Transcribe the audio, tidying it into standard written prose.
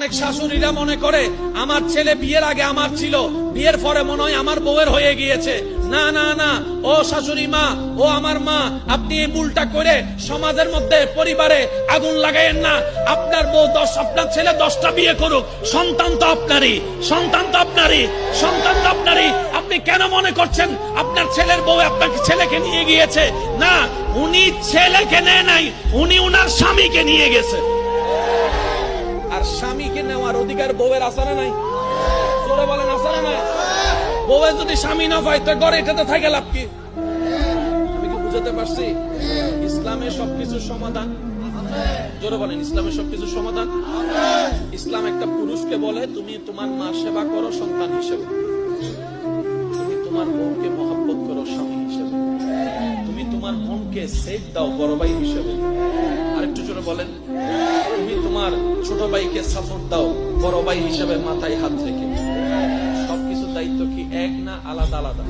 অনেক শাশুড়িরা মনে করে আমার ছেলে বিয়ের আগে আমার ছিল, বিয়ের পরে মনে হয় আমার বউয়ের হয়ে গিয়েছে। না না না, ও শাশুড়ি মা, ও আমার মা, আপনি এই ভুলটা করে সমাজের মধ্যে পরিবারে আগুন লাগাইয়েন না। আপনার বউ আপনার ছেলে 10টা বিয়ে করুক, সন্তান তো আপনারই, সন্তান তো আপনারই, সন্তান তো আপনারই। আপনি কেন মনে করছেন আপনার ছেলের বউ আপনাকে ছেলেকে নিয়ে গিয়েছে? না, উনি ছেলেকে নেয় নাই, উনি উনার স্বামীকে নিয়ে গেছে। আর স্বামীকে নেওয়ার অধিকার বউয়ের আছে না নাই? চলে বলেন আছে না নাই? বউয়ের যদি স্বামী না পায় তো ঘরে এটাতে থাকে লাভ কি? আমি কি বুঝাতে পারছি? ইসলামের সবকিছুর সমাধান, জোরে বলেন ইসলামের সবকিছুর সমাধান। ইসলাম একটা পুরুষকে বলে তুমি তোমার মা সেবা করো সন্তান হিসেবে, তুমি তোমার বোনকে মহব্বত করো স্বামী হিসেবে, তুমি তোমার বোনকে সেফ দাও বড় ভাই হিসেবে। আরেকটু জোরে বলেন, তুমি তোমার ছোট ভাইকে সাপোর্ট দাও বড় ভাই হিসেবে মাথায় হাত রেখে। সবকিছু দায়িত্ব কি এক না আলাদা আলাদা?